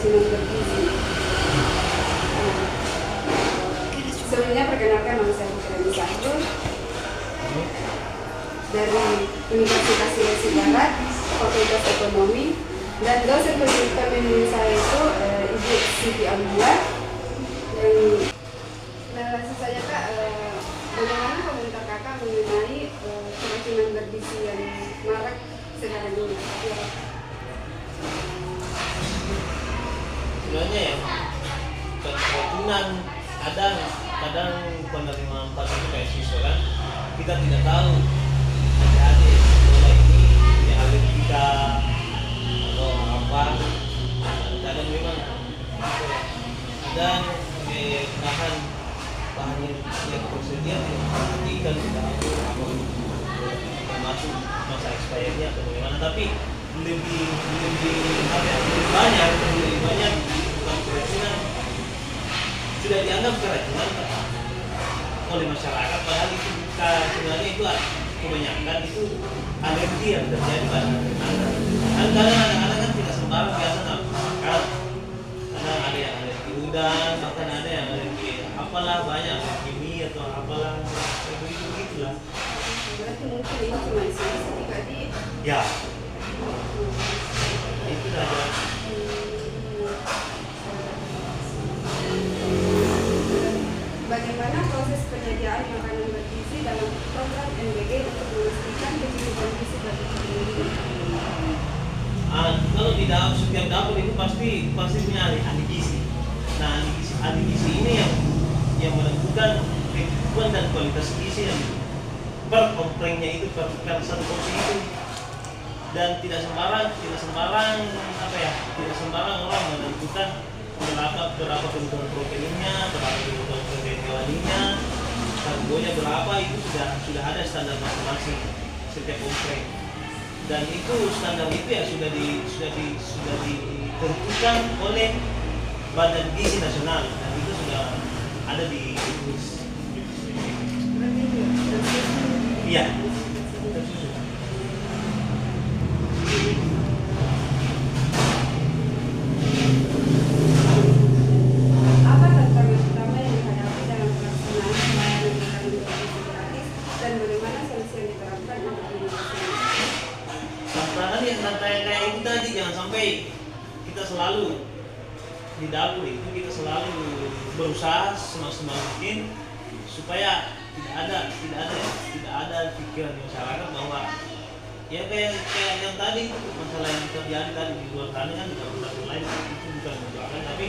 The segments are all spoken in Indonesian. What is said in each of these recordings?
keracunan bergizi. Sebelumnya perkenalkan, nama saya Putri Sahrul dari Universitas Sulawesi Barat, Fakultas Ekonomi, dan dosen pembimbing saya itu Ibu Siti Abdullah. Dan langsung saja Kak, bagaimana komentar Kakak mengenai keracunan bergizi yang marak sekarang ini? Sebenarnya ya, keracunan kadang penerimaan pasien itu kayak siswa kan, kita tidak tahu adik sekolah ini alergika atau apa. Kadang memang dan bahan yang tersedia tidak apa termasuk masa expirednya atau bagaimana, tapi lebih banyak keracunan sudah dianggap keracunan oleh masyarakat, padahal itu sebenarnya itu kebanyakan itu alergi yang terjadi pada anak-anak. Kadang anak-anak kan tidak sembarang biasa makan, kadang ada yang alergi udang, bahkan ada yang alergi apalah, banyak alergi mie atau apalah, begitulah. Berarti mungkin ini cuma sedikit tadi. Ya, itu ada. Bagaimana proses penyediaan makanan bergizi dalam program MBG untuk memastikan kecukupan gizi bagi pendidik? Kalau di setiap dapur itu pasti punya ahli gizi. Nah, ahli gizi ini yang menentukan kecukupan dan kualitas gizi yang per komplengnya itu per satu porsi itu. Dan tidak sembarang orang menentukan berapa kebutuhan proteinnya, berapa kebutuhan protein hewaninya, karbonya berapa, itu sudah ada standar masing-masing setiap kompleng. Dan itu standar itu ya sudah ditentukan oleh Badan Gizi Nasional, dan itu sudah ada di iya. Apa tantangan utama yang dihadapi dalam pelaksanaan pelayanan makanan bergizi gratis dan bagaimana solusi yang diterapkan untuk mengatasinya? Tantangan kayak itu tadi, jangan sampai kita selalu di dapur itu kita selalu berusaha semaksimal mungkin supaya tidak ada pikiran di masyarakat bahwa ya kayak yang tadi masalah yang terjadi tadi di luar sana kan juga masalah lain, itu bukan mendoakan, tapi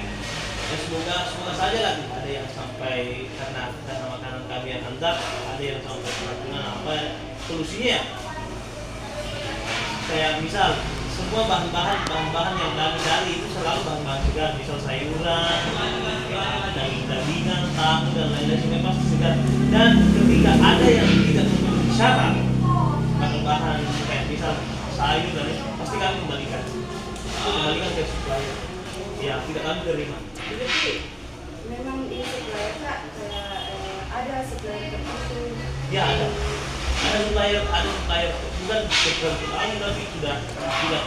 ya semoga saja lah tidak ada yang sampai karena makanan kami yang antar ada yang sampai keracunan apa. Solusinya ya kayak misal semua bahan-bahan yang kami cari itu selalu bahan-bahan segar, misal sayuran, daging-dagingan, tahu dan lain-lain, supaya pasti segar. Dan ketika ada yang tidak memenuhi syarat bahan kayak misal sayur dan lain, pasti kami kembalikan ke supplier. Ya, tidak kami terima. Jadi memang ini supplier Kak, ada supplier tertentu. Ya, ada supplier bukan tertentu kami, tapi sudah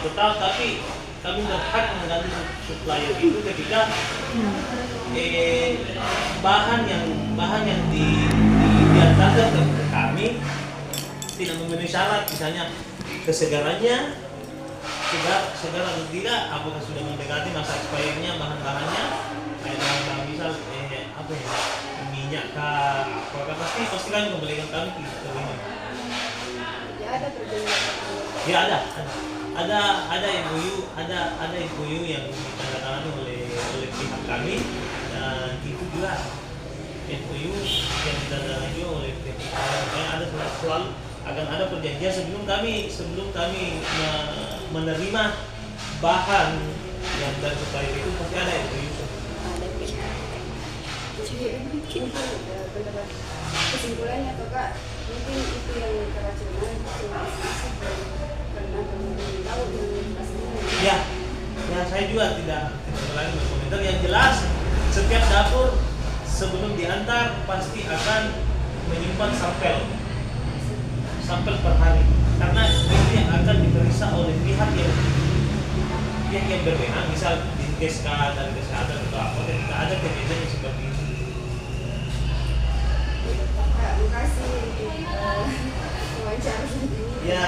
tetap, tapi kami berhak mengganti supplier itu ketika bahan yang diantarkan ke kami tidak memenuhi syarat, misalnya kesegarannya segar atau tidak, apakah sudah mendekati masa expirednya bahan-bahannya, kayak bahan misal minyak kah, apakah pasti kami kembalikan kami ke ini. Ya ada perjanjian. Ya ada MOU yang ditandatangani oleh pihak kami, dan itu jelas MOU yang ditandatangani oleh pihak kami. Ada selalu akan ada perjanjian sebelum kami menerima bahan yang dari supplier itu, pasti ada MOU. Mungkin kesimpulannya atau Kak, mungkin itu yang keracunan karena kamu tahu yang pastinya. Ya, saya juga tidak berani berkomentar. Yang jelas setiap dapur sebelum diantar pasti akan menyimpan sampel per hari, karena itu yang akan diperiksa oleh pihak yang berwenang, misal dinkes kah dari kesehatan atau apa, dan tidak ada kejadian yang seperti itu. Kak, makasih untuk wawancara ini. Ya.